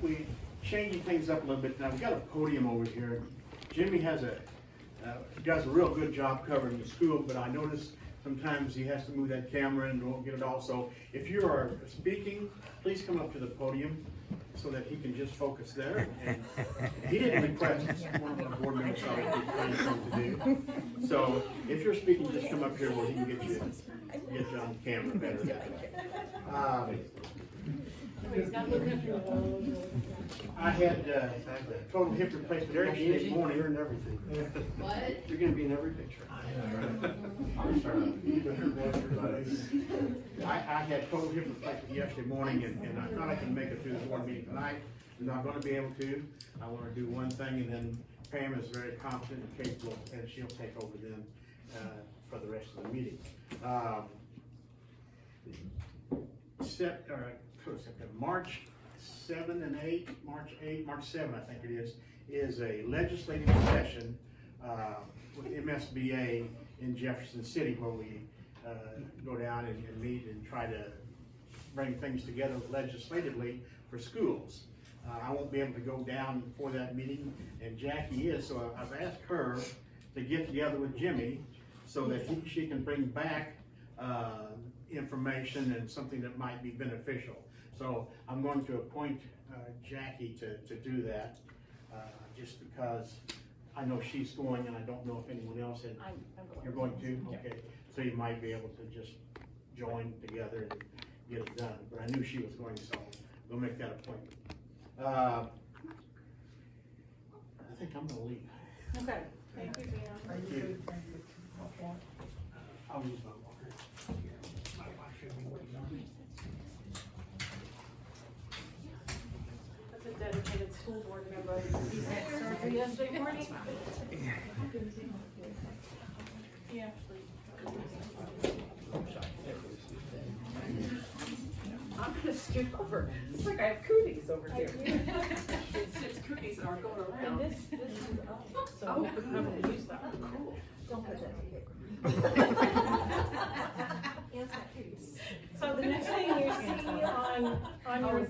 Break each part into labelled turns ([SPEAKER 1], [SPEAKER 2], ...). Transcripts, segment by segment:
[SPEAKER 1] we changing things up a little bit now. We've got a podium over here. Jimmy has does a real good job covering the school, but I notice sometimes he has to move that camera and won't get it all. So if you are speaking, please come up to the podium so that he can just focus there. And he didn't request one of our board members to do. So if you're speaking, just come up here where he can get you on camera better. I had total hip replacement yesterday morning.
[SPEAKER 2] You're in everything.
[SPEAKER 3] What?
[SPEAKER 2] You're going to be in every picture.
[SPEAKER 1] I had total hip replacement yesterday morning, and I thought I could make it through the board meeting tonight. I'm not going to be able to. I want to do one thing, and then Pam is very competent and capable, and she'll take over then for the rest of the meeting. March 7 and 8, March 7, I think it is a legislative session with MSBA in Jefferson City where we go down and meet and try to bring things together legislatively for schools. I won't be able to go down for that meeting, and Jackie is, so I've asked her to get together with Jimmy so that she can bring back information and something that might be beneficial. So I'm going to appoint Jackie to do that, just because I know she's going and I don't know if anyone else is. You're going to? Okay. So you might be able to just join together and get it done. But I knew she was going, so we'll make that appointment. I think I'm going to leave.
[SPEAKER 3] Okay. Thank you, Dan.
[SPEAKER 1] Thank you. I'll use my water. My wife should be waiting on me.
[SPEAKER 3] That's a dedicated school board member. He had surgery yesterday morning. He actually. I'm gonna scoot over. It's like I have cooties over here. It's cooties that aren't going around. And this is up, so I'm gonna use that. Cool. Don't put that in. So the next thing you see on your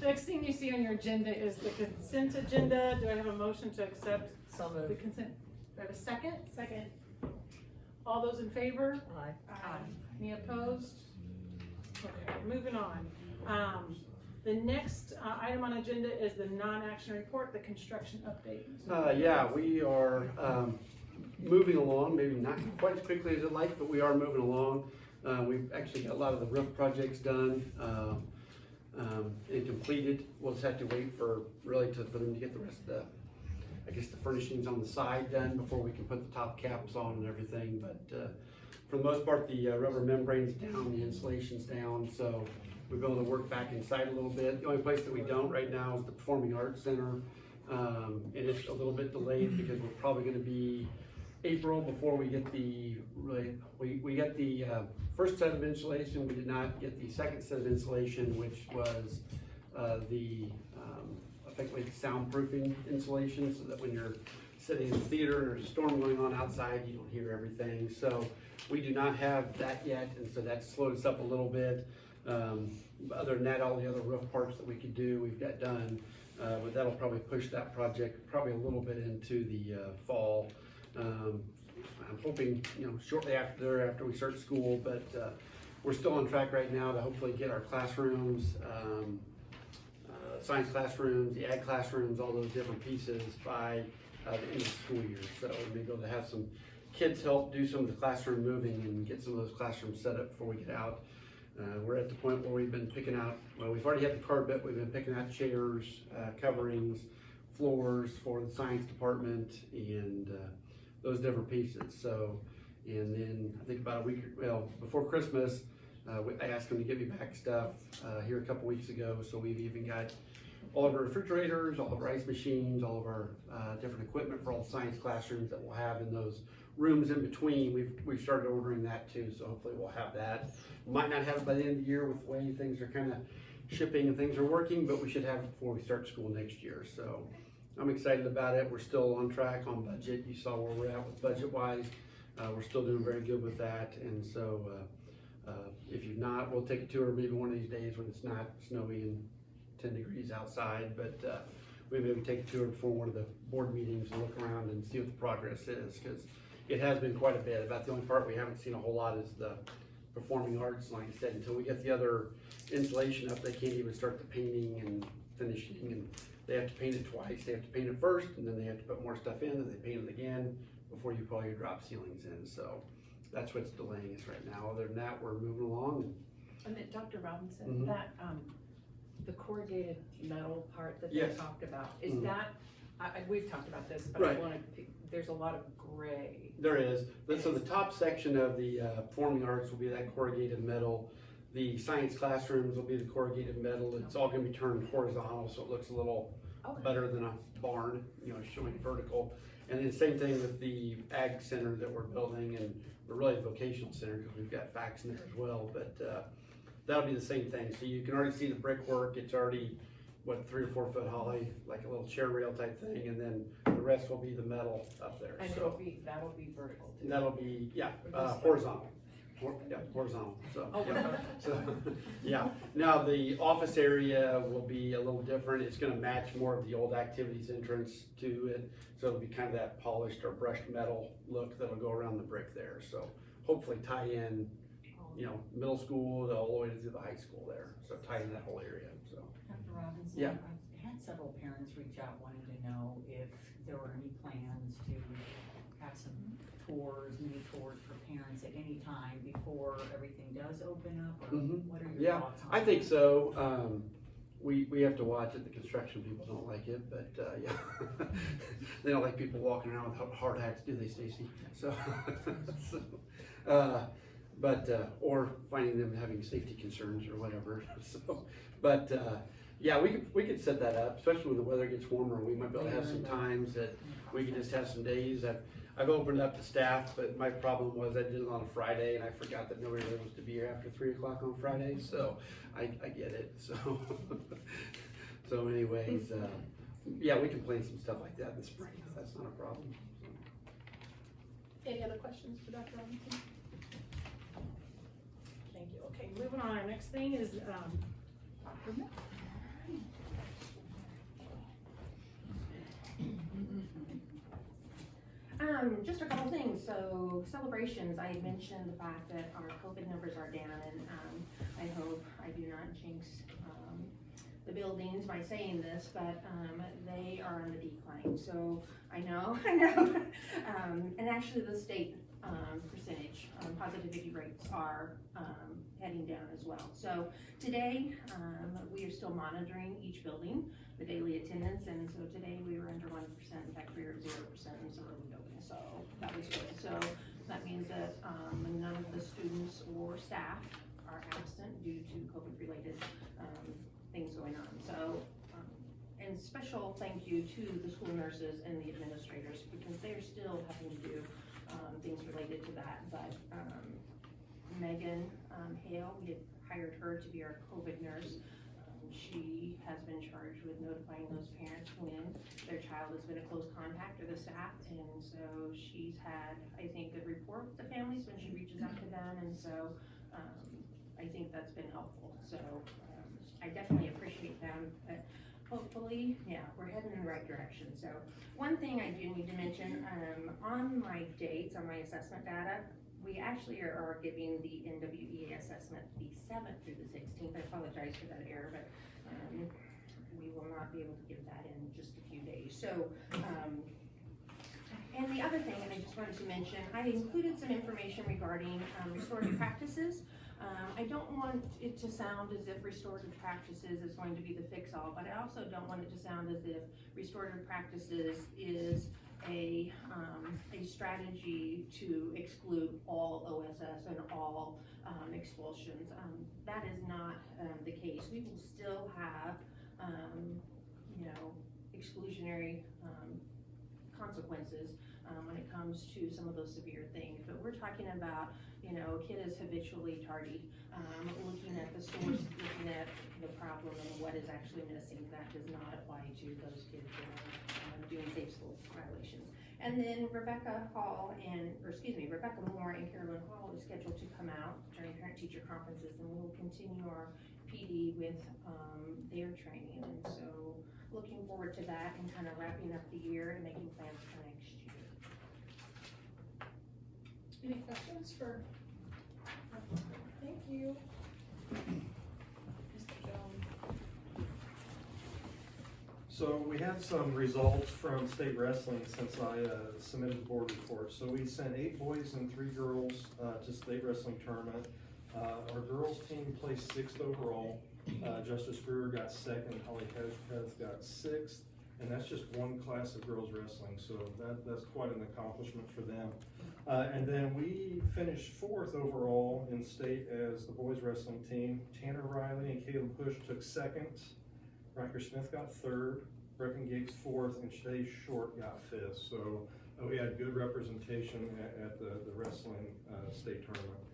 [SPEAKER 3] the next thing you see on your agenda is the consent agenda. Do I have a motion to accept the consent? Do I have a second? Second. All those in favor?
[SPEAKER 4] Aye.
[SPEAKER 3] Aye. Any opposed? Okay, moving on. The next item on agenda is the non-action report, the construction update.
[SPEAKER 2] Yeah, we are moving along, maybe not quite as quickly as I'd like, but we are moving along. We've actually got a lot of the roof projects done and completed. We'll just have to wait for them to get the rest of the, I guess, the furnishings on the side done before we can put the top caps on and everything. But for the most part, the rubber membrane's down, the insulation's down, so we'll be able to work back inside a little bit. The only place that we don't right now is the Performing Arts Center. And it's a little bit delayed because we're probably going to be April before we get the, we get the first set of insulation. We did not get the second set of insulation, which was effectively the soundproofing insulation, so that when you're sitting in the theater and there's a storm going on outside, you don't hear everything. So we do not have that yet, and so that slowed us up a little bit. Other than that, all the other roof parts that we could do, we've got done. But that'll probably push that project probably a little bit into the fall. I'm hoping, shortly after we start school, but we're still on track right now to hopefully get our classrooms, science classrooms, the ag classrooms, all those different pieces by the end of the school year. So we may be able to have some kids help do some of the classroom moving and get some of those classrooms set up before we get out. We're at the point where we've been picking out, well, we've already had the carpet, we've been picking out chairs, coverings, floors for the science department, and those different pieces. So, and then I think about a week, before Christmas, I asked them to give me back stuff here a couple weeks ago. So we've even got all of our refrigerators, all of our ice machines, all of our different equipment for all the science classrooms that we'll have in those rooms in between. We've started ordering that too, so hopefully we'll have that. We might not have it by the end of the year with the way things are kind of shipping and things are working, but we should have it before we start school next year. So I'm excited about it. We're still on track on budget. You saw where we're at with budget wise. We're still doing very good with that. And so if you've not not, we'll take a tour maybe one of these days when it's not snowy and 10 degrees outside, but we maybe take a tour before one of the board meetings and look around and see what the progress is, because it has been quite a bit. About the only part we haven't seen a whole lot is the performing arts. Like I said, until we get the other insulation up, they can't even start the painting and finishing, and they have to paint it twice. They have to paint it first, and then they have to put more stuff in, and they paint it again before you put all your drop ceilings in. So that's what's delaying us right now. Other than that, we're moving along.
[SPEAKER 3] And then Dr. Robinson,
[SPEAKER 2] Mhm.
[SPEAKER 3] that, the corrugated metal part that they
[SPEAKER 2] Yes.
[SPEAKER 3] talked about, is
[SPEAKER 2] Mhm.
[SPEAKER 3] that, we've talked about this, but
[SPEAKER 2] Right.
[SPEAKER 3] I wanna, there's a lot of gray.
[SPEAKER 2] There is. So the top section of the performing arts will be that corrugated metal. The science classrooms will be the corrugated metal. It's all gonna be turned horizontal, so it looks a little
[SPEAKER 3] Okay.
[SPEAKER 2] better than a barn, you know, showing vertical. And then same thing with the ag center that we're building, and we're really a vocational center because we've got facts in there as well, but that'll be the same thing. So you can already see the brickwork. It's already, 3 or 4 foot high, like a little chair rail type thing, and then the rest will be the metal up there.
[SPEAKER 3] And
[SPEAKER 2] So
[SPEAKER 3] that'll be vertical too.
[SPEAKER 2] that'll be, horizontal. Yeah, horizontal, so,
[SPEAKER 3] Oh,
[SPEAKER 2] yeah.
[SPEAKER 3] wow.
[SPEAKER 2] So, yeah. Now, the office area will be a little different. It's gonna match more of the old activities entrance to it. So it'll be kind of that polished or brushed metal look that'll go around the brick there. So hopefully tie in, middle school all the way to the high school there. So tie in that whole area, so.
[SPEAKER 4] Dr. Robinson,
[SPEAKER 2] Yeah.
[SPEAKER 4] I've had several parents reach out wanting to know if there were any plans to have some mini tours for parents at any time before everything does open up, or
[SPEAKER 2] Mhm.
[SPEAKER 4] what are your
[SPEAKER 2] Yeah,
[SPEAKER 4] thoughts on
[SPEAKER 2] I
[SPEAKER 4] that?
[SPEAKER 2] think so. We have to watch it. The construction people don't like it, but yeah, they don't like people walking around with hard hats, do they, Stacy? So, or finding them having safety concerns or whatever. So, but yeah, we could set that up, especially when the weather gets warmer. We might be able to have some times that we can just have some days. I've opened up to staff, but my problem was I did it on a Friday and I forgot that nobody really wants to be here after 3 o'clock on Friday, so I get it, so. So anyways, yeah, we can plan some stuff like that in the spring, that's not a problem.
[SPEAKER 3] Any other questions for Dr. Robinson? Thank you. Okay, moving on. Our next thing is, Dr. Matt.
[SPEAKER 5] Just a couple things. So celebrations, I had mentioned the fact that our COVID numbers are down, and I hope I do not jinx the buildings by saying this, but they are on the decline. So I know, and actually the state percentage positivity rates are heading down as well. So today we are still monitoring each building, the daily attendance, and so today we were under 1%. In fact, we were at 0% in some of the buildings, so that was good. So that means that none of the students or staff are absent due to COVID-related things going on. So, and special thank you to the school nurses and the administrators, because they're still having to do things related to that. But Megan Hale, we had hired her to be our COVID nurse. She has been charged with notifying those parents when their child has been a close contact or the staff, and so she's had, I think, good rapport with the families when she reaches out to them, and so I think that's been helpful. So I definitely appreciate them, but hopefully, yeah, we're heading in the right direction. So one thing I do need to mention, on my dates, on my assessment data, we actually are giving the NWEA assessment the 7th through the 16th. I apologize for that error, but we will not be able to give that in just a few days. So, and the other thing, and I just wanted to mention, I included some information regarding restorative practices. I don't want it to sound as if restorative practices is going to be the fix-all, but I also don't want it to sound as if restorative practices is a strategy to exclude all OSS and all expulsions. That is not the case. We will still have, exclusionary consequences when it comes to some of those severe things. But we're talking about, you know, a kid is habitually tardy, looking at the source, looking at the problem and what is actually missing. That does not apply to those kids that are doing safe school violations. And then Rebecca Moore and Carolyn Hall is scheduled to come out during parent-teacher conferences, and we will continue our PD with their training. And so looking forward to that and kind of wrapping up the year and making plans for next year.
[SPEAKER 3] Any questions for? Thank you. Mr. Jones.
[SPEAKER 6] So we had some results from state wrestling since I submitted the board report. So we sent 8 boys and 3 girls to state wrestling tournament. Our girls team placed 6th overall. Justice Freer got 2nd, Holly Hesketh got 6th, and that's just one class of girls wrestling, so that's quite an accomplishment for them. And then we finished 4th overall in state as the boys wrestling team. Tanner Riley and Caleb Push took 2nd, Riker Smith got 3rd, Brecken Gates 4th, and Shay Short got 5th. So we had good representation at the wrestling state tournament.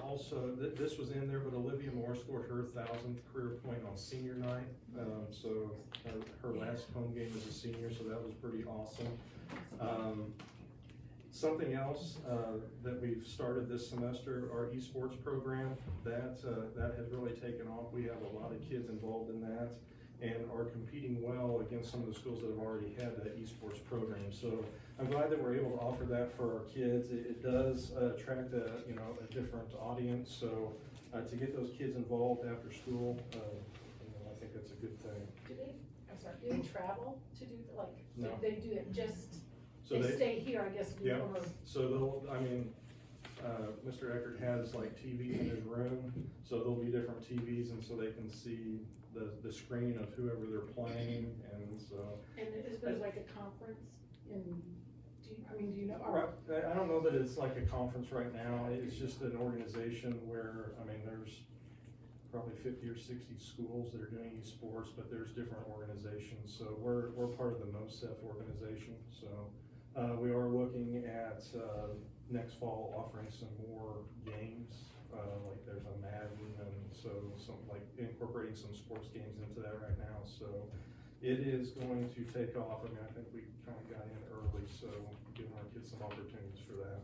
[SPEAKER 6] Also, this was in there, but Olivia Moore scored her 1,000th career point on senior night. So her last home game as a senior, so that was pretty awesome. Something else that we've started this semester, our esports program, that has really taken off. We have a lot of kids involved in that and are competing well against some of the schools that have already had that esports program. So I'm glad that we're able to offer that for our kids. It does attract a different audience. So to get those kids involved after school, I think that's a good thing.
[SPEAKER 3] Do they travel to do, like,
[SPEAKER 6] No.
[SPEAKER 3] they do it just,
[SPEAKER 6] So
[SPEAKER 3] they stay here, I guess?
[SPEAKER 6] Yeah.
[SPEAKER 3] Or-
[SPEAKER 6] So Mr. Eckert has like TV in his room, so there'll be different TVs, and so they can see the screen of whoever they're playing, and so.
[SPEAKER 3] And is there like a conference in, do you know?
[SPEAKER 6] Right, I don't know that it's like a conference right now, it's just an organization where, there's probably 50 or 60 schools that are doing esports, but there's different organizations, so we're part of the MOSEF organization, so. We are looking at next fall offering some more games, like there's a Madden, and so some like incorporating some sports games into that right now. So it is going to take off. I think we kind of got in early, so giving our kids some opportunities for that.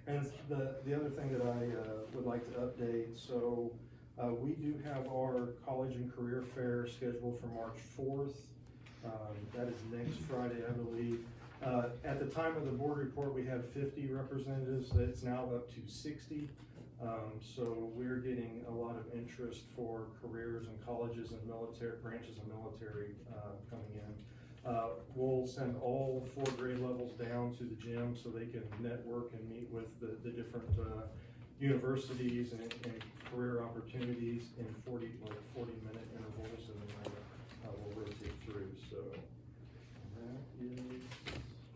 [SPEAKER 6] And the other thing that I would like to update, so we do have our college and career fair scheduled for March 4th. That is next Friday, I believe. At the time of the board report, we had 50 representatives. It's now up to 60. So we're getting a lot of interest for careers and colleges and military branches of military coming in. We'll send all 4 grade levels down to the gym so they can network and meet with the different universities and career opportunities in 40-minute intervals, and we'll rotate through. So that is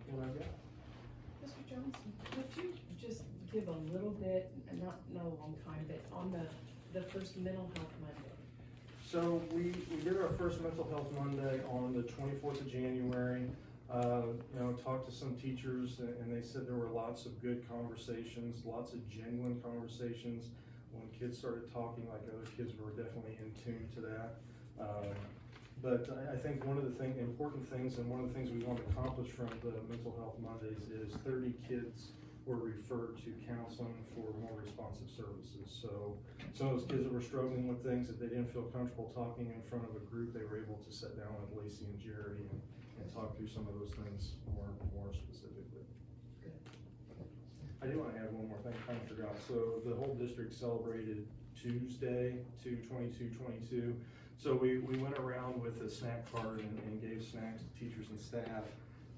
[SPEAKER 6] what I got.
[SPEAKER 3] Mr. Johnson, would you just give a little bit, and not a long time, but on the first mental health Monday?
[SPEAKER 6] So we did our first mental health Monday on the 24th of January. Talked to some teachers, and they said there were lots of good conversations, lots of genuine conversations. When kids started talking like other kids, were definitely in tune to that. But I think one of the important things, and one of the things we want to accomplish from the Mental Health Mondays is 30 kids were referred to counseling for more responsive services. So some of those kids that were struggling with things that they didn't feel comfortable talking in front of a group, they were able to sit down with Lacey and Jerry and talk through some of those things more specifically.
[SPEAKER 3] Good.
[SPEAKER 6] I do want to add one more thing, I kind of forgot. So the whole district celebrated Tuesday, 2/22/22. So we went around with a snack cart and gave snacks to teachers and staff.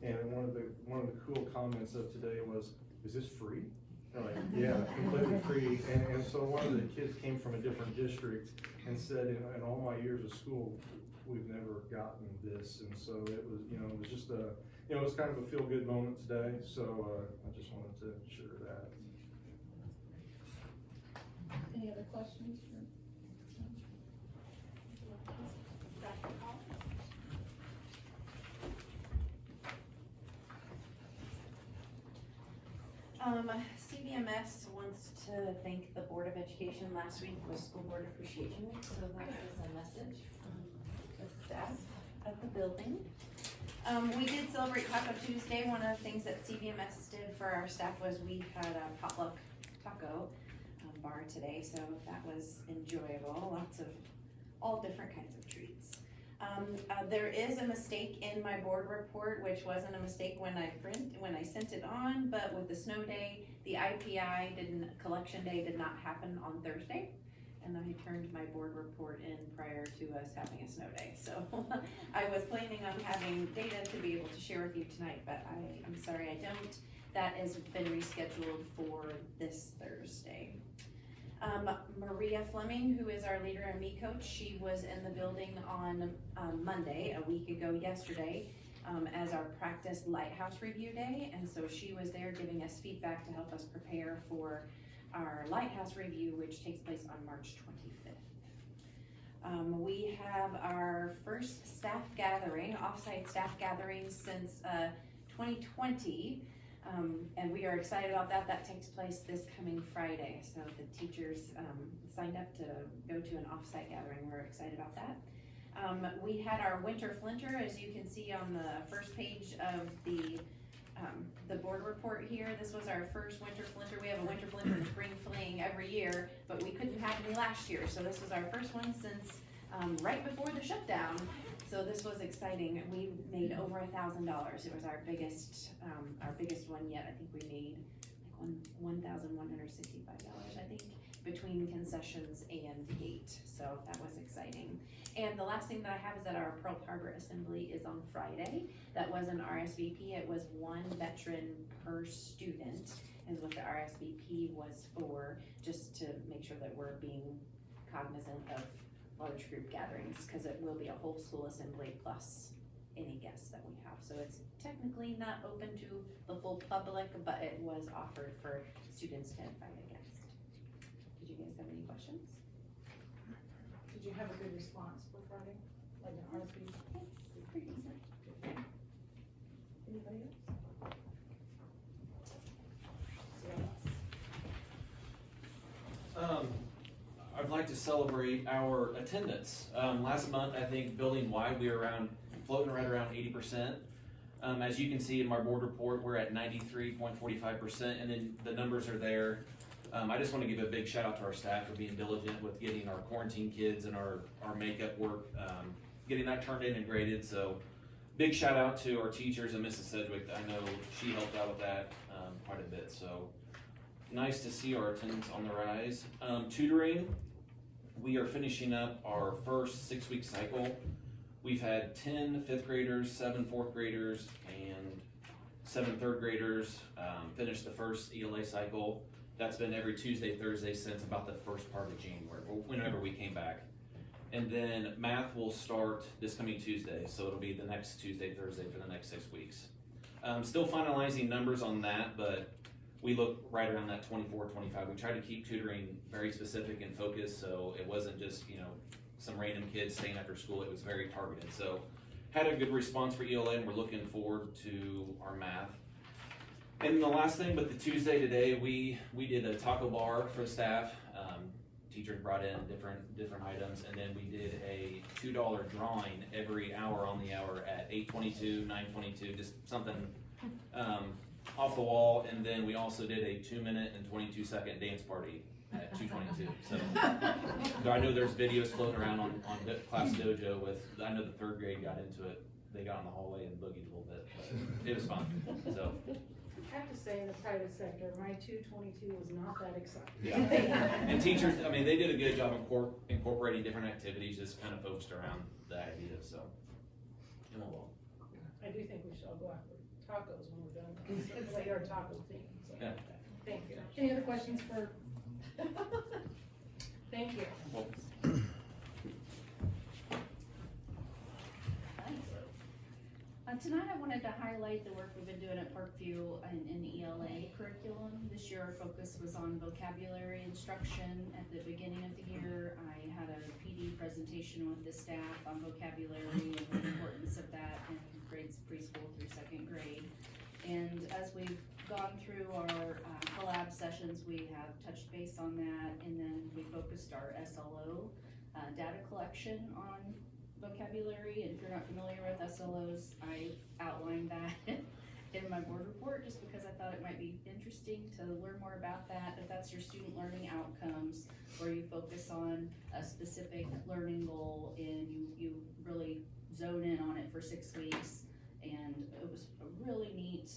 [SPEAKER 6] And one of the cool comments of today was, "Is this free?" They're like, "Yeah, completely free." And so one of the kids came from a different district and said, in all my years of school, we've never gotten this. And so it was, it was just it was kind of a feel-good moment today. So I just wanted to share that.
[SPEAKER 3] Any other questions for? Dr. Collins?
[SPEAKER 7] CVMS wants to thank the Board of Education. Last week was School Board Appreciation Week, so that is a message from the staff at the building. We did celebrate Taco Tuesday. One of the things that CVMS did for our staff was we had a potluck taco bar today, so that was enjoyable. Lots of all different kinds of treats. There is a mistake in my board report, which wasn't a mistake when I sent it on, but with the snow day, the IPI collection day did not happen on Thursday. And I turned my board report in prior to us having a snow day. So I was planning on having data to be able to share with you tonight, but I'm sorry I don't. That has been rescheduled for this Thursday. Maria Fleming, who is our Leader and Me coach, she was in the building on Monday, a week ago yesterday, as our practice lighthouse review day. And so she was there giving us feedback to help us prepare for our lighthouse review, which takes place on March 25th. We have our first staff gathering, offsite staff gathering since 2020. And we are excited about that. That takes place this coming Friday. So the teachers signed up to go to an offsite gathering. We're excited about that. We had our winter flinter, as you can see on the first page of the board report here. This was our first winter flinter. We have a winter flinter and spring fling every year, but we couldn't have any last year. So this was our first one since right before the shutdown. So this was exciting. We made over $1,000. It was our biggest one yet. I think we made like $1,165, I think, between concessions and gate. So that was exciting. And the last thing that I have is that our Pearl Harbor Assembly is on Friday. That was an RSVP. It was one veteran per student is what the RSVP was for, just to make sure that we're being cognizant of large group gatherings, because it will be a whole school assembly plus any guests that we have. So it's technically not open to the full public, but it was offered for students to invite a guest. Did you guys have any questions?
[SPEAKER 3] Did you have a good response for Friday? Like an RSVP?
[SPEAKER 7] Yes, pretty decent.
[SPEAKER 3] Anybody else?
[SPEAKER 8] I'd like to celebrate our attendance. Last month, I think building-wide, we were floating right around 80%. As you can see in my board report, we're at 93.45%, and then the numbers are there. I just want to give a big shout out to our staff for being diligent with getting our quarantine kids and our makeup work, getting that turned in and graded. So big shout out to our teachers and Mrs. Sedgwick. I know she helped out with that quite a bit. So nice to see our attendance on the rise. Tutoring, we are finishing up our first 6-week cycle. We've had 10 fifth graders, 7 fourth graders, and 7 third graders finish the first ELA cycle. That's been every Tuesday, Thursday since about the first part of January, or whenever we came back. And then math will start this coming Tuesday, so it'll be the next Tuesday, Thursday for the next 6 weeks. Still finalizing numbers on that, but we look right around that 24, 25. We try to keep tutoring very specific and focused, so it wasn't just, some random kids staying after school. It was very targeted. So had a good response for ELA, and we're looking forward to our math. And the last thing, but the Tuesday today, we did a taco bar for the staff. Teachers brought in different items, and then we did a $2 drawing every hour on the hour at 8:22, 9:22, just something off the wall. And then we also did a 2-minute and 22-second dance party at 2:22. So I know there's videos floating around on Class Dojo I know the 3rd grade got into it. They got in the hallway and boogied a little bit, but it was fun. So.
[SPEAKER 3] I have to say, in the private sector, my 222 was not that exciting.
[SPEAKER 8] Yeah. And teachers, they did a good job incorporating different activities, just kind of focused around the idea, so. It went well.
[SPEAKER 3] I do think we should all go out for tacos when we're done. It's like our taco theme. So.
[SPEAKER 8] Yeah.
[SPEAKER 3] Thank you. Any other questions for? Thank you.
[SPEAKER 8] Well,
[SPEAKER 5] Tonight I wanted to highlight the work we've been doing at Parkview in the ELA curriculum. This year our focus was on vocabulary instruction. At the beginning of the year, I had a PD presentation with the staff on vocabulary and the importance of that in grades preschool through 2nd grade.
[SPEAKER 9] And as we've gone through our collab sessions, we have touched base on that, and then we focused our SLO data collection on vocabulary. And if you're not familiar with SLOs, I outlined that in my board report just because I thought it might be interesting to learn more about that. But that's your student learning outcomes, where you focus on a specific learning goal and you really zone in on it for 6 weeks. And it was a really neat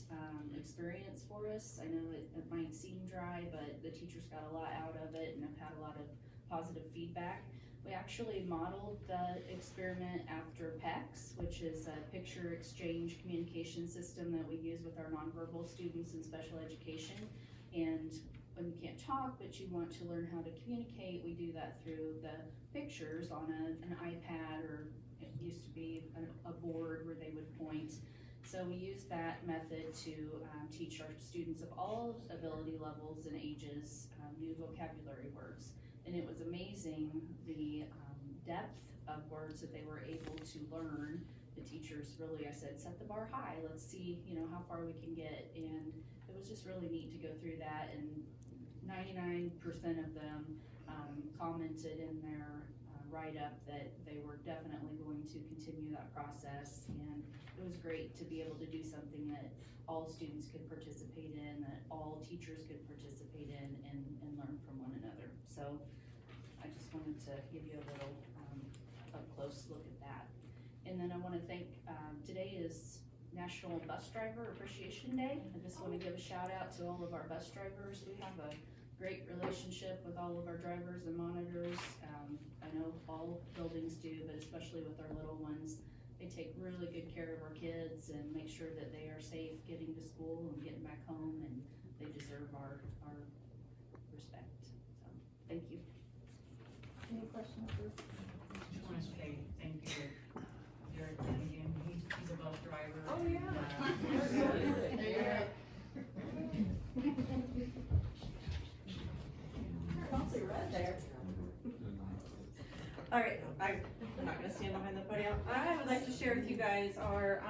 [SPEAKER 9] experience for us. I know it might seem dry, but the teachers got a lot out of it and have had a lot of positive feedback. We actually modeled the experiment after PECS, which is a picture exchange communication system that we use with our nonverbal students in special education. And when you can't talk, but you want to learn how to communicate, we do that through the pictures on an iPad, or it used to be a board where they would point. So we use that method to teach our students of all ability levels and ages new vocabulary words. And it was amazing the depth of words that they were able to learn. The teachers really, I said, set the bar high. Let's see, how far we can get. And it was just really neat to go through that. And 99% of them commented in their write-up that they were definitely going to continue that process. And it was great to be able to do something that all students could participate in, that all teachers could participate in, and learn from one another. So I just wanted to give you a little up close look at that. And then I want to thank, today is National Bus Driver Appreciation Day. I just want to give a shout out to all of our bus drivers. We have a great relationship with all of our drivers and monitors. I know all buildings do, but especially with our little ones, they take really good care of our kids and make sure that they are safe getting to school and getting back home, and they deserve our respect. So, thank you.
[SPEAKER 3] Any questions?
[SPEAKER 4] Just want to say thank you to Jared Flanagan. He's a bus driver.
[SPEAKER 3] Oh,
[SPEAKER 4] and,
[SPEAKER 3] yeah. Mostly red there.
[SPEAKER 10] All right, I'm not gonna stand behind the podium. I would like to share with you guys our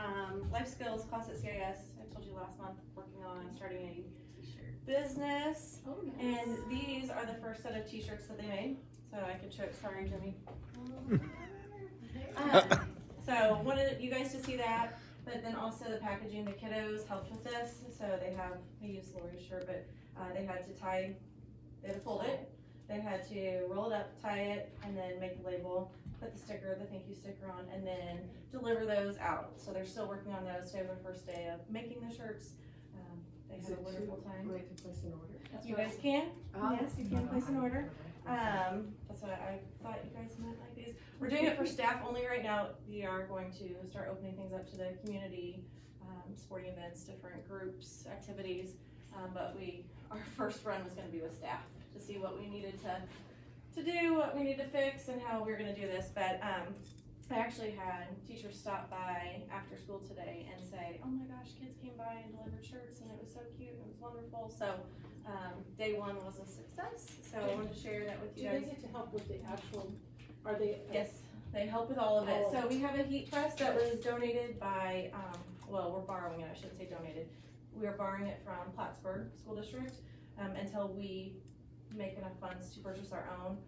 [SPEAKER 10] life skills class at CIS. I told you last month, working on starting a business.
[SPEAKER 3] Oh, nice.
[SPEAKER 10] And these are the first set of t-shirts that they made. So I could show it, sorry Jimmy. So wanted you guys to see that, but then also the packaging, the kiddos helped with this. So they used Lori's shirt, but they had to fold it. They had to roll it up, tie it, and then make a label, put the thank you sticker on, and then deliver those out. So they're still working on those. Today was our first day of making the shirts. They had a wonderful time.
[SPEAKER 3] Wait to place an order.
[SPEAKER 10] You guys can?
[SPEAKER 3] Oh,
[SPEAKER 10] Yes, you can place an order. That's what I thought you guys meant like these. We're doing it for staff only right now. We are going to start opening things up to the community, sporting events, different groups, activities. But our first run was gonna be with staff to see what we needed to do, what we need to fix, and how we're gonna do this. But I actually had teachers stop by after school today and say, oh my gosh, kids came by and delivered shirts and it was so cute and it was wonderful. So day one was a success. So I wanted to share that with you guys.
[SPEAKER 3] Do they get to help with the actual, are they?
[SPEAKER 10] Yes, they help with all of it. So we have a heat press that was donated by, well, we're borrowing it, I shouldn't say donated. We are borrowing it from Plattsburgh School District until we make enough funds to purchase our own.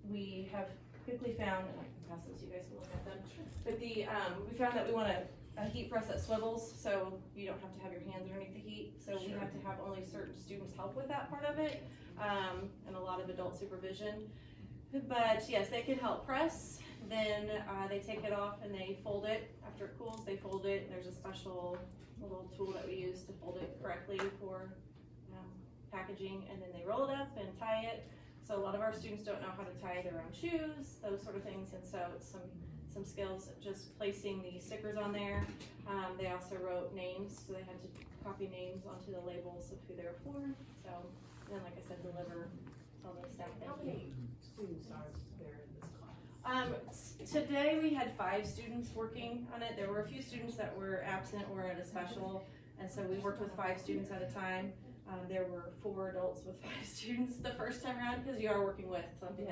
[SPEAKER 10] We have quickly found, and I can pass those, you guys can look at them, but we found that we want a heat press that swivels, so you don't have to have your hands underneath the heat. So we have to have only certain students help with that part of it, and a lot of adult supervision. But yes, they can help press. Then they take it off and they fold it. After it cools, they fold it. There's a special little tool that we use to fold it correctly for packaging, and then they roll it up and tie it. So a lot of our students don't know how to tie their own shoes, those sort of things, and so it's some skills just placing the stickers on there. They also wrote names, so they had to copy names onto the labels of who they were for. So then, like I said, deliver all the staff.
[SPEAKER 3] How many students are there in this class?
[SPEAKER 10] Today we had 5 students working on it. There were a few students that were absent or at a special, and so we worked with 5 students at a time. There were 4 adults with 5 students the first time around, because you are working with something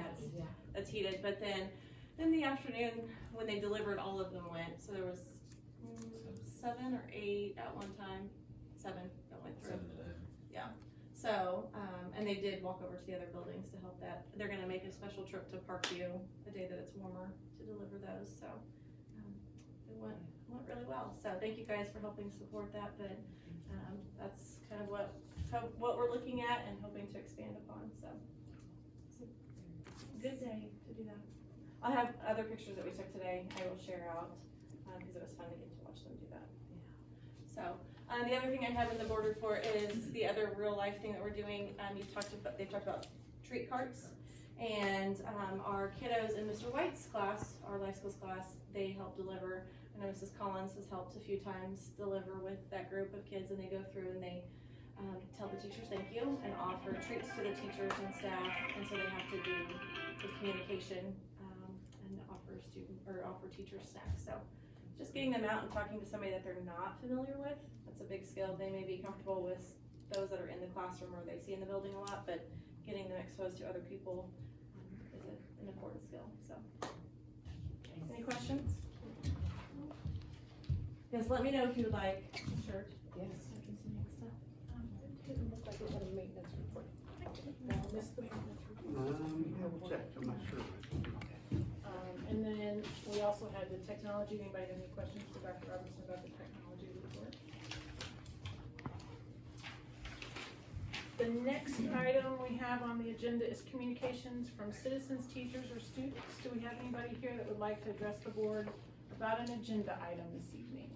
[SPEAKER 10] that's heated. But then in the afternoon, when they delivered, all of them went. So there was 7 or 8 at one time, 7 that went through.
[SPEAKER 8] 7 today.
[SPEAKER 10] So, and they did walk over to the other buildings to help that. They're gonna make a special trip to Parkview the day that it's warmer to deliver those, so, it went really well. So thank you guys for helping support that, but, that's kind of what we're looking at and hoping to expand upon, so. It's a good day to do that. I'll have other pictures that we took today, I will share out, because it was fun to get to watch them do that. So, the other thing I have in the board report is the other real life thing that we're doing. They've talked about treat carts, and our kiddos in Mr. White's class, our life skills class, they help deliver. I know Mrs. Collins has helped a few times deliver with that group of kids, and they go through and they tell the teachers thank you and offer treats to the teachers and staff, and so they have to do with communication and offer teachers snacks. So just getting them out and talking to somebody that they're not familiar with, that's a big skill. They may be comfortable with those that are in the classroom or they see in the building a lot, but getting them exposed to other people is an important skill. So, any questions? Yes, let me know if you would like a shirt.
[SPEAKER 3] Yes.
[SPEAKER 10] I can see next stuff.
[SPEAKER 3] It didn't look like it had a maintenance report. No, I missed the maintenance report.
[SPEAKER 2] I'll check, I'm not sure.
[SPEAKER 3] And then we also had the technology. Anybody have any questions for Dr. Robinson about the technology report? The next item we have on the agenda is communications from citizens, teachers, or students. Do we have anybody here that would like to address the board about an agenda item this evening?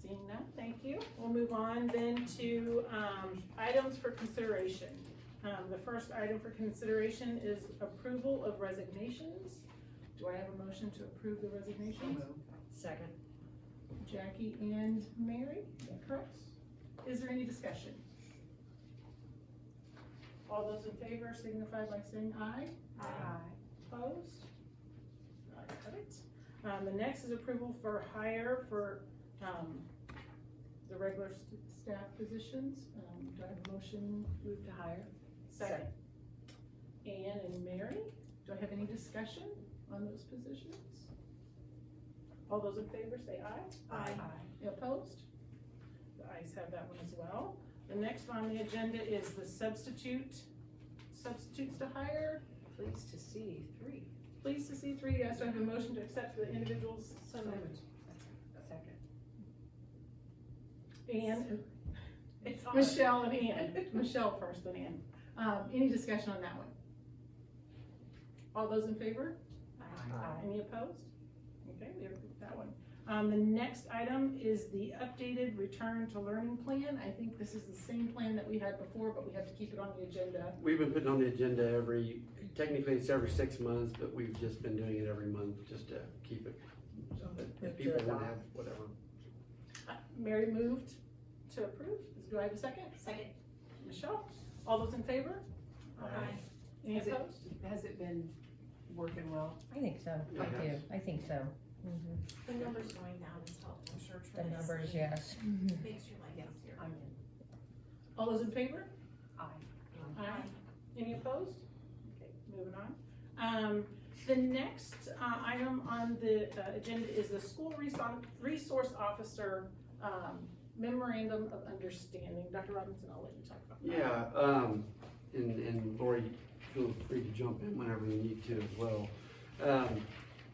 [SPEAKER 3] Seeing none, thank you. We'll move on then to items for consideration. The first item for consideration is approval of resignations. Do I have a motion to approve the resignations?
[SPEAKER 4] Second.
[SPEAKER 3] Jackie and Mary, is that correct? Is there any discussion? All those in favor signify by saying aye. Opposed? Ayes have it. The next is approval for hire for the regular staff positions. Do I have a motion?
[SPEAKER 4] Move to hire.
[SPEAKER 3] Second. Ann and Mary, do I have any discussion on those positions? All those in favor say aye.
[SPEAKER 10] Aye.
[SPEAKER 3] Any opposed? The ayes have that one as well. The next on the agenda is the substitutes to hire.
[SPEAKER 4] Pleased to see 3.
[SPEAKER 3] Pleased to see 3, yes, do I have a motion to accept the individuals?
[SPEAKER 4] So moved. Second.
[SPEAKER 3] Ann,
[SPEAKER 4] It's hard.
[SPEAKER 3] Michelle and Ann. Michelle first, then Ann. Any discussion on that one? All those in favor? Any opposed? Okay, we approved that one. The next item is the updated return to learning plan. I think this is the same plan that we had before, but we have to keep it on the agenda.
[SPEAKER 2] We've been putting on the agenda technically it's every 6 months, but we've just been doing it every month just to keep it. So that if people want to have whatever.
[SPEAKER 3] Mary moved to approve. Do I have a second?
[SPEAKER 7] Second.
[SPEAKER 3] Michelle? All those in favor?
[SPEAKER 6] Aye.
[SPEAKER 3] Any
[SPEAKER 4] Has it-
[SPEAKER 3] opposed?
[SPEAKER 4] Has it been working well?
[SPEAKER 11] I think so, I do, I think so.
[SPEAKER 10] The numbers going down is helpful, I'm sure.
[SPEAKER 11] The numbers, yes.
[SPEAKER 10] Makes your life easier.
[SPEAKER 4] I'm in.
[SPEAKER 3] All those in favor?
[SPEAKER 4] Aye.
[SPEAKER 3] Aye. Any opposed? Okay, moving on. The next item on the agenda is the school resource officer memorandum of understanding. Dr. Robinson, I'll let you talk about that.
[SPEAKER 2] Yeah, and Lori, feel free to jump in whenever you need to as well.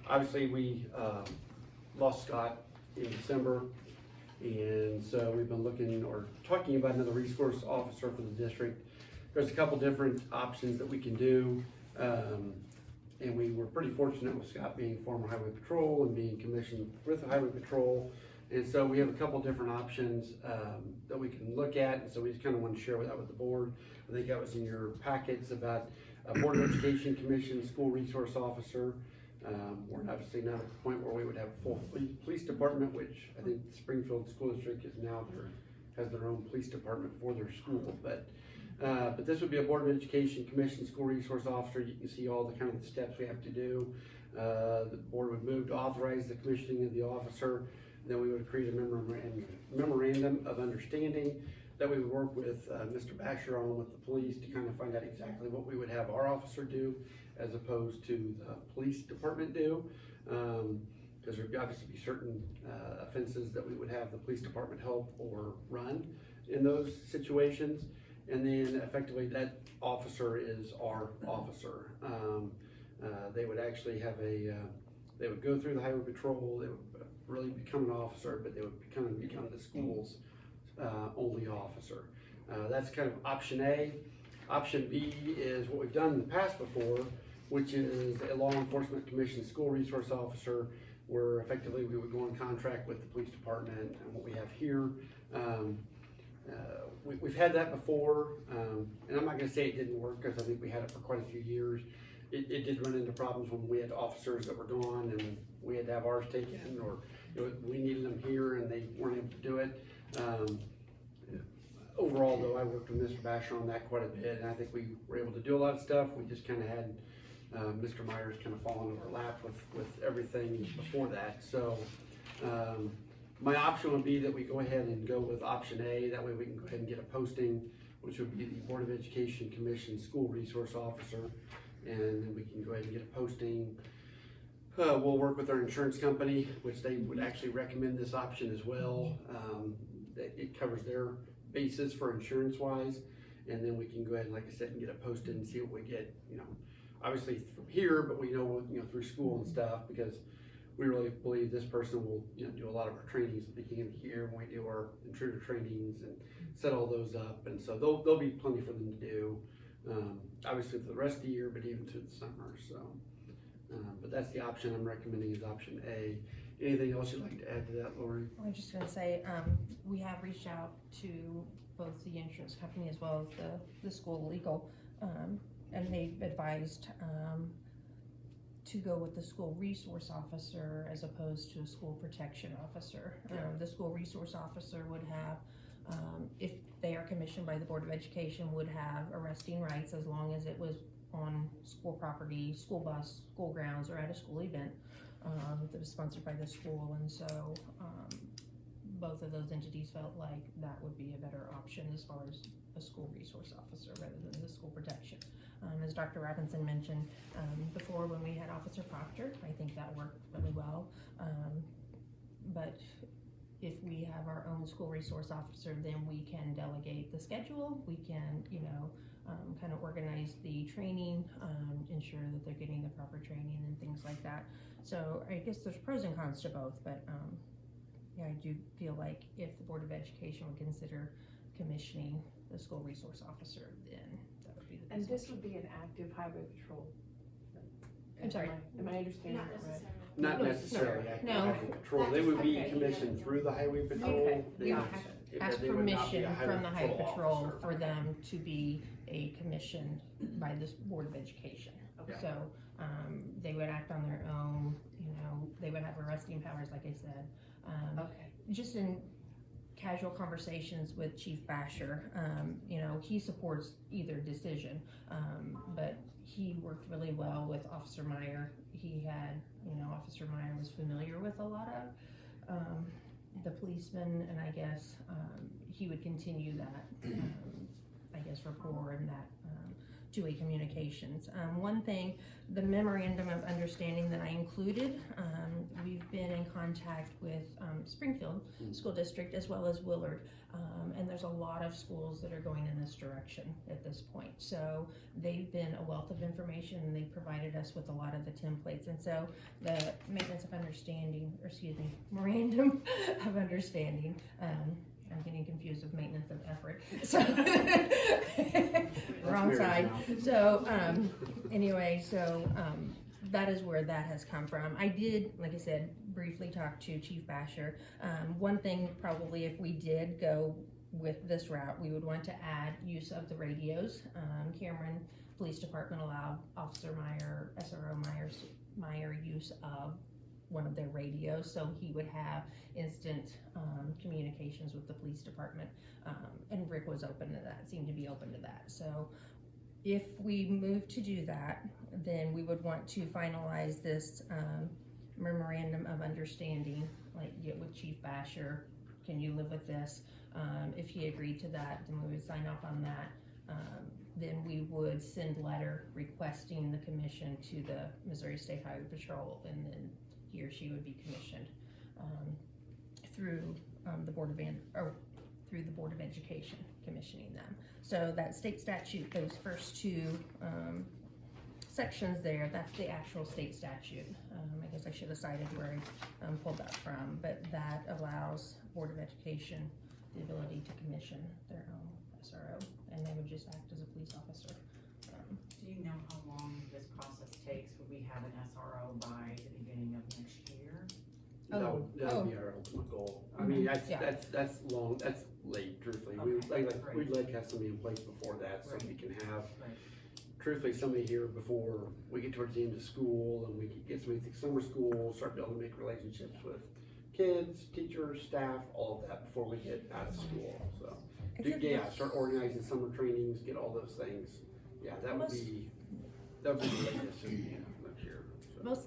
[SPEAKER 2] Obviously, we lost Scott in December, and so we've been looking or talking about another resource officer for the district. There's a couple different options that we can do, and we were pretty fortunate with Scott being former highway patrol and being commissioned with the highway patrol. And so we have a couple different options that we can look at, and so we just kind of want to share that with the board. I think that was in your packets about Board of Education Commission, School Resource Officer. We're obviously not at the point where we would have a full police department, which I think Springfield School District is now has their own police department for their school. But this would be a Board of Education Commission, School Resource Officer. You can see all the kind of the steps we have to do. The board would move to authorize the commissioning of the officer. Then we would create a memorandum of understanding that we would work with Mr. Bashor on with the police to kind of find out exactly what we would have our officer do as opposed to the police department do. because there'd obviously be certain offenses that we would have the police department help or run in those situations. And then effectively that officer is our officer. They would actually have they would go through the highway patrol, they would really become an officer, but they would become the school's only officer. That's kind of option A. Option B is what we've done in the past before, which is a law enforcement commission school resource officer, where effectively we would go on contract with the police department and what we have here. We've had that before, and I'm not gonna say it didn't work, because I think we had it for quite a few years. It did run into problems when we had officers that were gone and we had to have ours taken, or we needed them here and they weren't able to do it. Overall though, I worked with Mr. Bashor on that quite a bit, and I think we were able to do a lot of stuff. We just kind of had Mr. Meyer's kind of fallen over lap with everything before that. So my option would be that we go ahead and go with option A. That way we can go ahead and get a posting, which would be the Board of Education Commission School Resource Officer, and then we can go ahead and get a posting. We'll work with our insurance company, which they would actually recommend this option as well. It covers their basis for insurance wise, and then we can go ahead and, like I said, and get it posted and see what we get, obviously from here, but we know, through school and stuff, because we really believe this person will, do a lot of our trainings at the beginning of the year when we do our intruder trainings and set all those up, and so there'll be plenty for them to do, obviously for the rest of the year, but even through the summer. So, but that's the option I'm recommending, is option A. Anything else you'd like to add to that, Lori?
[SPEAKER 5] I was just gonna say, we have reached out to both the insurance company as well as the school legal, and they've advised, to go with the school resource officer as opposed to a school protection officer. The school resource officer would have, if they are commissioned by the Board of Education, would have arresting rights as long as it was on school property, school bus, school grounds, or at a school event that was sponsored by the school. And so both of those entities felt like that would be a better option as far as a school resource officer rather than the school protection. As Dr. Robinson mentioned before, when we had Officer Proctor, I think that worked really well. But if we have our own school resource officer, then we can delegate the schedule. We can, kind of organize the training, ensure that they're getting the proper training and things like that. So I guess there's pros and cons to both, but yeah, I do feel like if the Board of Education would consider commissioning the school resource officer, then that would be the best.
[SPEAKER 12] And this would be an active highway patrol?
[SPEAKER 5] I'm sorry?
[SPEAKER 12] Am I understanding
[SPEAKER 9] Not
[SPEAKER 12] that right?
[SPEAKER 9] necessarily.
[SPEAKER 2] Not necessarily active
[SPEAKER 5] No.
[SPEAKER 2] highway patrol. They would be commissioned through the highway patrol.
[SPEAKER 12] Okay.
[SPEAKER 2] They would-
[SPEAKER 5] Ask
[SPEAKER 2] they would not be a
[SPEAKER 5] permission from the highway patrol
[SPEAKER 2] officer.
[SPEAKER 5] for them to be a commission by this Board of Education.
[SPEAKER 2] Okay.
[SPEAKER 5] So, they would act on their own, they would have arresting powers, like I said.
[SPEAKER 12] Okay.
[SPEAKER 5] Just in casual conversations with Chief Bashor, he supports either decision, but he worked really well with Officer Meyer. He had, Officer Meyer was familiar with a lot of the policemen, and I guess he would continue that, rapport and that two-way communications. One thing, the memorandum of understanding that I included, we've been in contact with Springfield School District as well as Willard, and there's a lot of schools that are going in this direction at this point. So they've been a wealth of information, and they provided us with a lot of the templates. And so the maintenance of understanding, memorandum of understanding, I'm getting confused with maintenance of effort. So wrong side. So that is where that has come from. I did, like I said, briefly talk to Chief Bashor. One thing probably, if we did go with this route, we would want to add use of the radios. Cameron Police Department allowed Officer Meyer, SRO Meyer use of one of their radios, so he would have instant communications with the police department, and Rick was open to that, seemed to be open to that. So if we move to do that, then we would want to finalize this memorandum of understanding, like get with Chief Bashor, can you live with this? If he agreed to that, then we would sign off on that. Then we would send letter requesting the commission to the Missouri State Highway Patrol, and then
[SPEAKER 11] he or she would be commissioned, through, the Board of Education commissioning them. So that state statute, those first two, sections there, that's the actual state statute. I guess I should have cited where I pulled that from, but that allows Board of Education the ability to commission their own SRO, and they would just act as a police officer.
[SPEAKER 4] Do you know how long this process takes? Would we have an SRO by the beginning of next year?
[SPEAKER 2] That would be our ultimate goal. I mean, that's long, that's late, truthfully. We'd like to have somebody in place before that, so we can have, truthfully, somebody here before we get towards the end of school, and we can get somebody through summer school, start building to make relationships with kids, teachers, staff, all of that before we get out of school, so. Start organizing summer trainings, get all those things. Yeah, that would be the latest next year. So.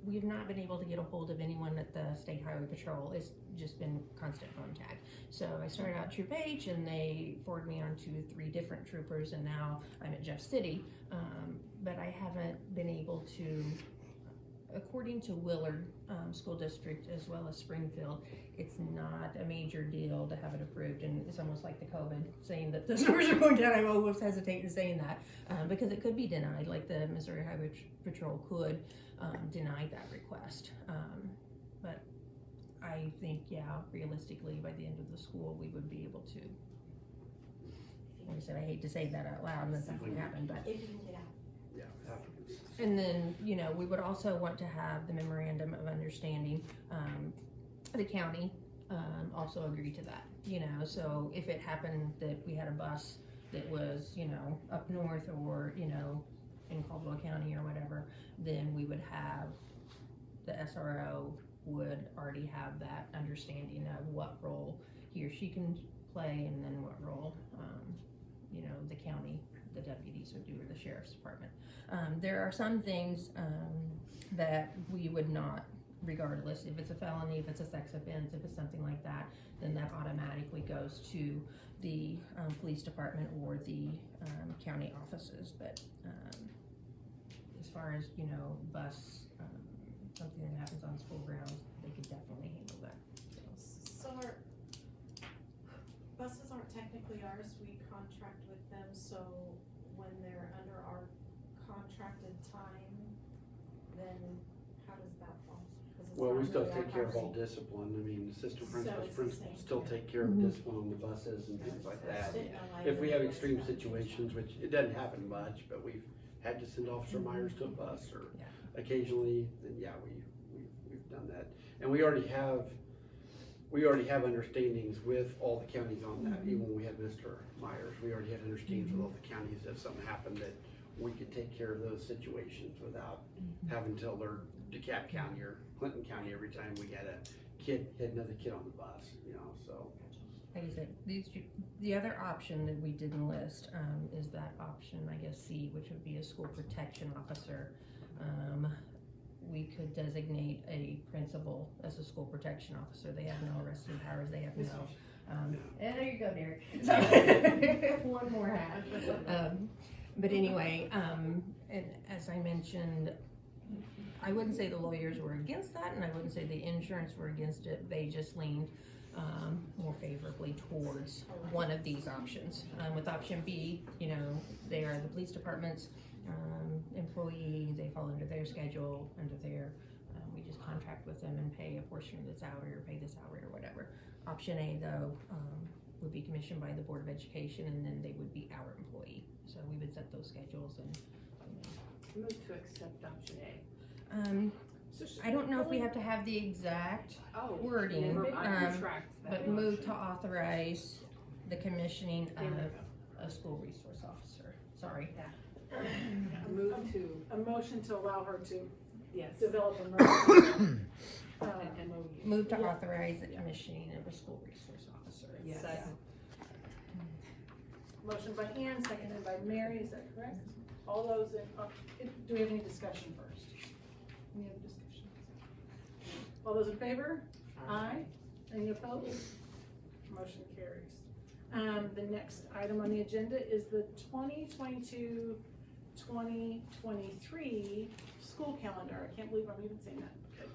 [SPEAKER 11] We've not been able to get a hold of anyone at the State Highway Patrol. It's just been constant contact. So I started out Troop H, and they forwarded me on to 3 different troopers, and now I'm at Jeff City. But I haven't been able to, according to Willard School District as well as Springfield, it's not a major deal to have it approved, and it's almost like the COVID saying that the numbers are going down. I always hesitate in saying that because it could be denied, like the Missouri Highway Patrol could deny that request. But I think, realistically, by the end of the school, we would be able to. Like I said, I hate to say that out loud, and that's not going to happen, but.
[SPEAKER 10] If you can get out.
[SPEAKER 2] Yeah,
[SPEAKER 11] And then, we would also want to have the memorandum of understanding. The county also agreed to that, so if it happened that we had a bus that was, up north or, in Caldwell County or whatever, then we would have, the SRO would already have that understanding of what role he or she can play, and then what role, the county, the deputies would do, or the sheriff's department. There are some things that we would not, regardless if it's a felony, if it's a sex offense, if it's something like that, then that automatically goes to the police department or the county offices. But as far as bus, something that happens on school grounds, they could definitely handle that.
[SPEAKER 10] So our buses aren't technically ours, we contract with them, so when they're under our contracted time, then how does that fall? 'Cause it's
[SPEAKER 2] well, we
[SPEAKER 10] not
[SPEAKER 2] still
[SPEAKER 10] really our
[SPEAKER 2] take care of all
[SPEAKER 10] property.
[SPEAKER 2] discipline. I mean, assistant
[SPEAKER 10] So
[SPEAKER 2] principals,
[SPEAKER 10] it's the
[SPEAKER 2] principals
[SPEAKER 10] same
[SPEAKER 2] still
[SPEAKER 10] thing.
[SPEAKER 2] take care of discipline on the buses and things like that.
[SPEAKER 10] Didn't know why
[SPEAKER 2] If we have
[SPEAKER 10] everybody
[SPEAKER 2] extreme
[SPEAKER 10] does that.
[SPEAKER 2] situations, which it doesn't happen much, but we've had to send Officer Myers to a bus, or
[SPEAKER 11] Yeah.
[SPEAKER 2] occasionally, then we've done that. And we already have understandings with all the counties on that. Even when we had Mr. Myers, we already had understandings with all the counties if something happened, that we could take care of those situations without having to alert DeKalb County or Clinton County every time we had another kid on the bus, so.
[SPEAKER 11] Like I said, the other option that we didn't list is that option, I guess, C, which would be a school protection officer. We could designate a principal as a school protection officer. They have no arresting powers, they have no, there you go, Derek. One more hat. But anyway, and as I mentioned, I wouldn't say the lawyers were against that, and I wouldn't say the insurance were against it. They just leaned more favorably towards one of these options. With option B, they are the police department's employee, they fall under their schedule, we just contract with them and pay a portion of the salary, or pay the salary, or whatever. Option A, though, would be commissioned by the Board of Education, and then they would be our employee. So we would set those schedules and.
[SPEAKER 12] Move to accept option A.
[SPEAKER 11] I don't know if we have to have the exact wording, but move to authorize the commissioning of a school resource officer. Sorry.
[SPEAKER 12] Move
[SPEAKER 3] A motion to allow her to
[SPEAKER 12] yes.
[SPEAKER 3] develop a
[SPEAKER 11] Move to authorize the commissioning of a school resource officer.
[SPEAKER 12] Yes.
[SPEAKER 3] motion by Ann, seconded by Mary, is that correct? All those do we have any discussion first? Any other discussion? All those in favor? Aye. Any opposed? Motion carries. The next item on the agenda is the 2023 school calendar. I can't believe I'm even saying that. Okay.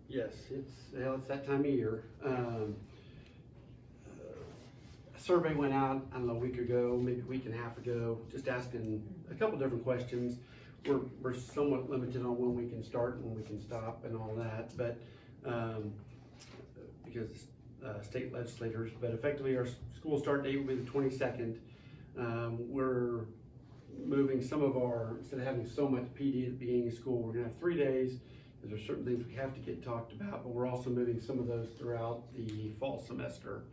[SPEAKER 2] Yes, it's that time of year. A survey went out, I don't know, a week ago, maybe a week and a half ago, just asking a couple different questions. We're somewhat limited on when we can start and when we can stop and all that, but, because state legislators, but effectively our school start date will be the 22nd. We're moving some of our, instead of having so much PD at the beginning of school, we're gonna have 3 days, because there's certain things we have to get talked about, but we're also moving some of those throughout the fall semester.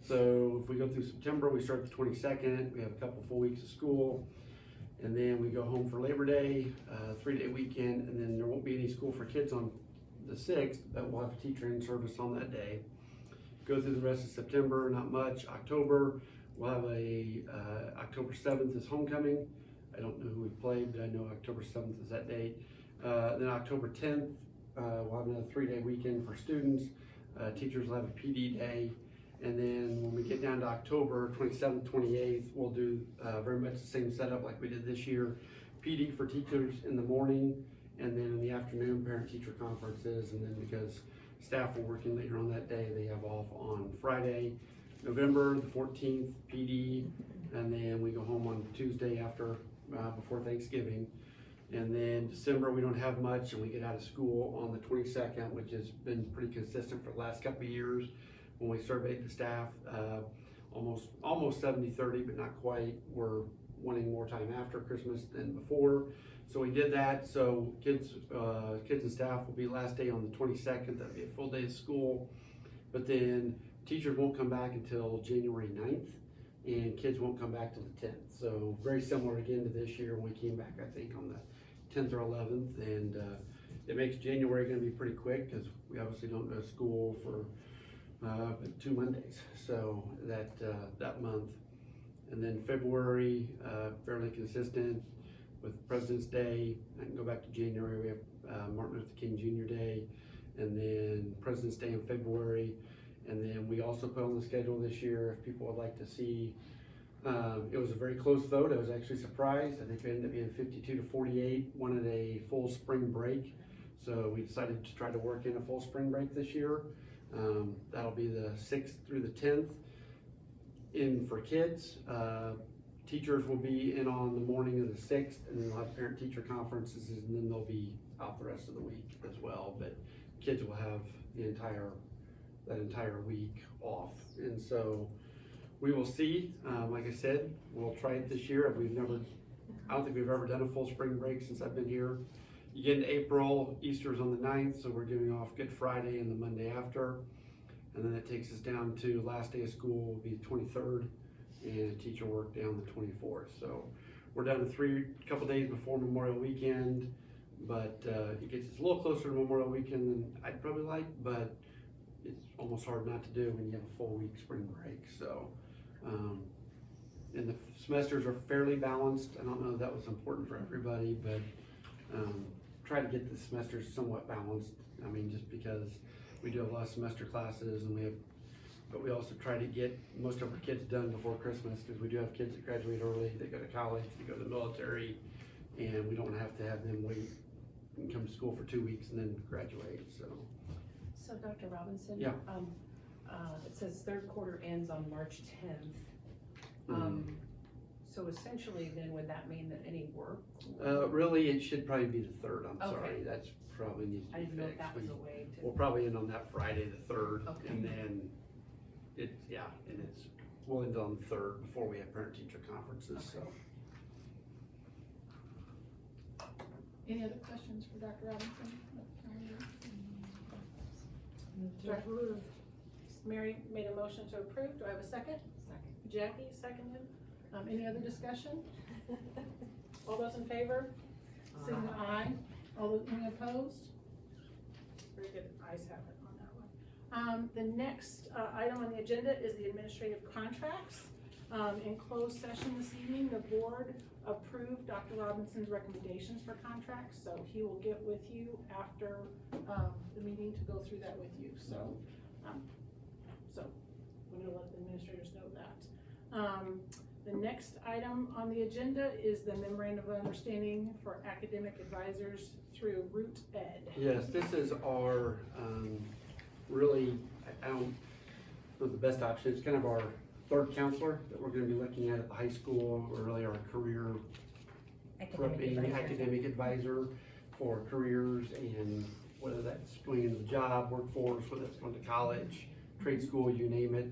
[SPEAKER 2] So if we go through September, we start the 22nd, we have a couple full weeks of school, and then we go home for Labor Day, 3-day weekend, and then there won't be any school for kids on the 6th, but we'll have a teacher in service on that day. Go through the rest of September, not much. October, we'll have October 7th is homecoming. I don't know who we played, but I know October 7th is that date. Then October 10th, we'll have another 3-day weekend for students. Teachers will have a PD day. And then when we get down to October 27th, 28th, we'll do very much the same setup like we did this year. PD for teachers in the morning, and then in the afternoon, parent-teacher conferences, and then because staff are working later on that day, they have off on Friday. November the 14th, PD, and then we go home on Tuesday after, before Thanksgiving. And then December, we don't have much, and we get out of school on the 22nd, which has been pretty consistent for the last couple of years. When we surveyed the staff, almost 70-30, but not quite. We're wanting more time after Christmas than before. So we did that. So kids and staff will be last day on the 22nd. That'll be a full day of school. But then teachers won't come back until January 9th, and kids won't come back till the 10th. So very similar again to this year when we came back, I think, on the 10th or 11th. And it makes January gonna be pretty quick because we obviously don't go to school for 2 Mondays, so that month. And then February, fairly consistent with President's Day. I can go back to January, we have Martin Luther King Jr. Day, and then President's Day in February. And then we also put on the schedule this year, if people would like to see, it was a very close vote. I was actually surprised. I think it ended up being 52-48, wanted a full spring break. So we decided to try to work in a full spring break this year. That'll be the 6th through the 10th. In for kids, teachers will be in on the morning of the 6th, and then they'll have parent-teacher conferences, and then they'll be out the rest of the week as well. But kids will have that entire week off, and so we will see. Like I said, we'll try it this year. I don't think we've ever done a full spring break since I've been here. You get into April, Easter's on the 9th, so we're giving off Good Friday and the Monday after. And then it takes us down to last day of school will be the 23rd, and teacher work down the 24th. So we're down to a couple days before Memorial Weekend, but it gets us a little closer to Memorial Weekend than I'd probably like, but it's almost hard not to do when you have a full week spring break. So, and the semesters are fairly balanced. I don't know if that was important for everybody, but try to get the semesters somewhat balanced. I mean, just because we do have a lot of semester classes, but we also try to get most of our kids done before Christmas, because we do have kids that graduate early, they go to college, they go to the military, and we don't have to have them wait and come to school for 2 weeks and then graduate, so.
[SPEAKER 12] So Dr. Robinson?
[SPEAKER 2] Yeah.
[SPEAKER 12] It says third quarter ends on March 10th. So essentially then would that mean that any work?
[SPEAKER 2] Really, it should probably be the 3rd, I'm
[SPEAKER 12] Okay.
[SPEAKER 2] sorry, that's probably needs to
[SPEAKER 12] I
[SPEAKER 2] be
[SPEAKER 12] didn't know if
[SPEAKER 2] fixed.
[SPEAKER 12] that was a way to.
[SPEAKER 2] We'll probably end on that Friday, the 3rd,
[SPEAKER 12] Okay.
[SPEAKER 2] and then we'll end on the 3rd before we have parent-teacher conferences, so.
[SPEAKER 3] Any other questions for Dr. Robinson? Dr. Mary made a motion to approve. Do I have a second?
[SPEAKER 12] Second.
[SPEAKER 3] Jackie seconded. Any other discussion? All those in favor? Signal aye. All those, any opposed? Very good, ayes have it on that one. The next item on the agenda is the administrative contracts. In closed session this evening, the board approved Dr. Robinson's recommendations for contracts, so he will get with you after the meeting to go through that with you. So we're gonna let the administrators know that. The next item on the agenda is the memorandum of understanding for academic advisors through Root Ed.
[SPEAKER 2] Yes, this is our, really, I don't know the best option. It's kind of our third counselor that we're gonna be looking at the high school, or really our career academic advisor for careers, and whether that's going into the job, workforce, whether it's going to college, trade school, you name it.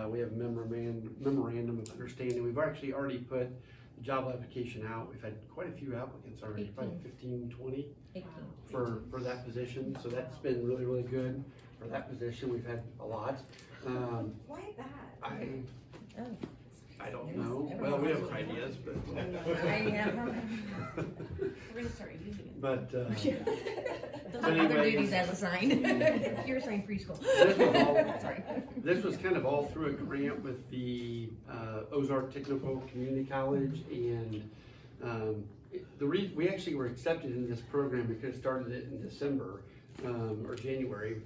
[SPEAKER 2] We have a memorandum of understanding. We've actually already put the job application out. We've had quite a few applicants already,
[SPEAKER 11] 18.
[SPEAKER 2] probably 15, 20
[SPEAKER 11] 18.
[SPEAKER 2] for that position. So that's been really, really good for that position. We've had a lot.
[SPEAKER 7] Why that?
[SPEAKER 2] I don't know. Well, we have ideas, but.
[SPEAKER 7] We're gonna start using it.
[SPEAKER 2] But,
[SPEAKER 11] Those
[SPEAKER 2] but
[SPEAKER 11] are other
[SPEAKER 2] anyways,
[SPEAKER 11] duties as assigned. You're assigned preschool.
[SPEAKER 2] Sorry. This was kind of all through a grant with the Ozark Technical Community College, and we actually were accepted in this program. We could have started it in December or January,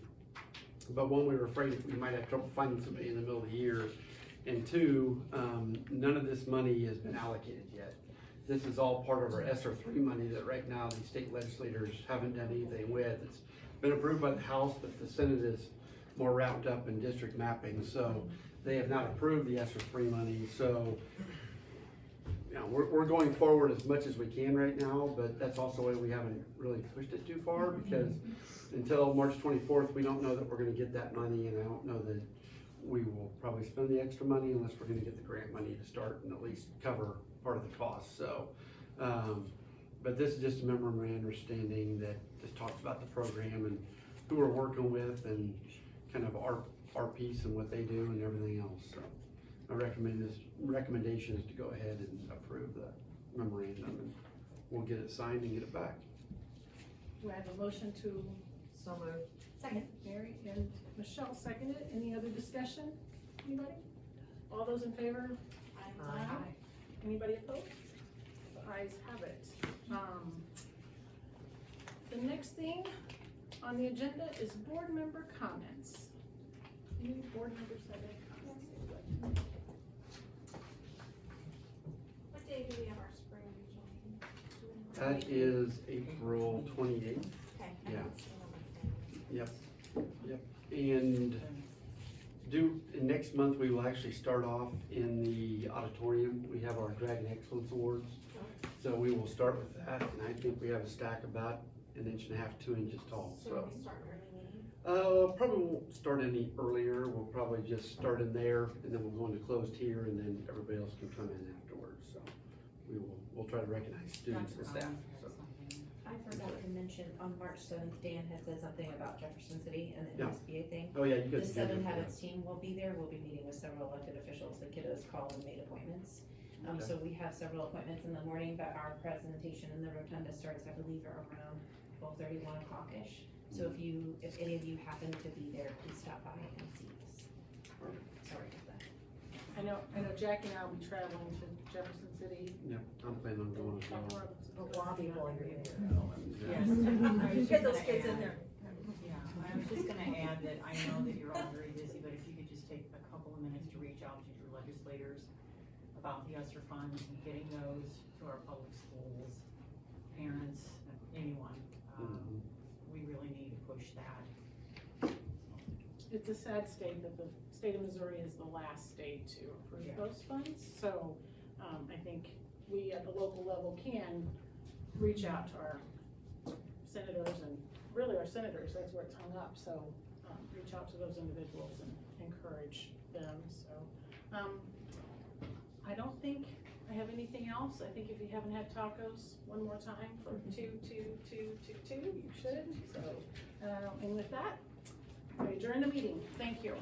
[SPEAKER 2] but one, we were afraid we might have trouble finding somebody in the middle of the year, and two, none of this money has been allocated yet. This is all part of our ESSER 3 money that right now the state legislators haven't done anything with. It's been approved by the House, but the Senate is more wrapped up in district mapping, so they have not approved the ESSER 3 money. So, you know, we're going forward as much as we can right now, but that's also why we haven't really pushed it too far, because until March 24th, we don't know that we're gonna get that money, and I don't know that we will probably spend the extra money unless we're gonna get the grant money to start and at least cover part of the cost. So, but this is just a memorandum of understanding that just talks about the program and who we're working with and kind of our piece and what they do and everything else. So my recommendation is to go ahead and approve the memorandum, and we'll get it signed and get it back.
[SPEAKER 3] Do I have a motion to?
[SPEAKER 11] So moved.
[SPEAKER 7] Second.
[SPEAKER 3] Mary and Michelle seconded. Any other discussion? Anybody? All those in favor? Aye. Anybody opposed? The ayes have it. The next thing on the agenda is board member comments. Any board members have any comments?
[SPEAKER 10] What day do we have our spring regional?
[SPEAKER 2] That is April 28th.
[SPEAKER 7] Okay.
[SPEAKER 2] Yeah. Yep. And next month, we will actually start off in the auditorium. We have our Dragon Excellence Awards. So we will start with that, and I think we have a stack about 1.5 inches, 2 inches tall, so.
[SPEAKER 7] we start early meeting?
[SPEAKER 2] Probably won't start any earlier. We'll probably just start in there, and then we'll go into closed here, and then everybody else can come in afterwards, so. We'll try to recognize students and staff, so.
[SPEAKER 13] I forgot to mention, on March 7th, Dan had said something about Jefferson City and the
[SPEAKER 2] Yeah.
[SPEAKER 13] MSBA thing.
[SPEAKER 2] Oh, yeah, you
[SPEAKER 13] The
[SPEAKER 2] guys.
[SPEAKER 13] Seven Habits team will be there. We'll be meeting with several elected officials. The kiddos called and made appointments.
[SPEAKER 2] Okay.
[SPEAKER 13] So we have several appointments in the morning, but our presentation in the rotunda starts, I believe, around 12:30, 1 o'clock-ish. So if any of you happen to be there, please stop by and see us. Sorry about that.
[SPEAKER 3] I know Jackie and I will be traveling to Jefferson City.
[SPEAKER 2] Yep, I'm planning on going as well.
[SPEAKER 4] Lobby while you're there.
[SPEAKER 2] Yeah.
[SPEAKER 4] Yes.
[SPEAKER 10] Get those kids in there.
[SPEAKER 4] Yeah, I was just gonna add that I know that you're all very busy, but if you could just take a couple of minutes to reach out to your legislators about the ESSER funds and getting those to our public schools, parents, anyone. We really need to push that.
[SPEAKER 3] It's a sad state that the state of Missouri is the last state to approve
[SPEAKER 4] Yeah.
[SPEAKER 3] those funds. So I think we at the local level can reach out to our senators, and really our senators, that's where it's hung up. So reach out to those individuals and encourage them. So I don't think I have anything else. I think if you haven't had tacos one more time for 2-2-2-2-2, you should. So and with that, I adjourn the meeting. Thank you.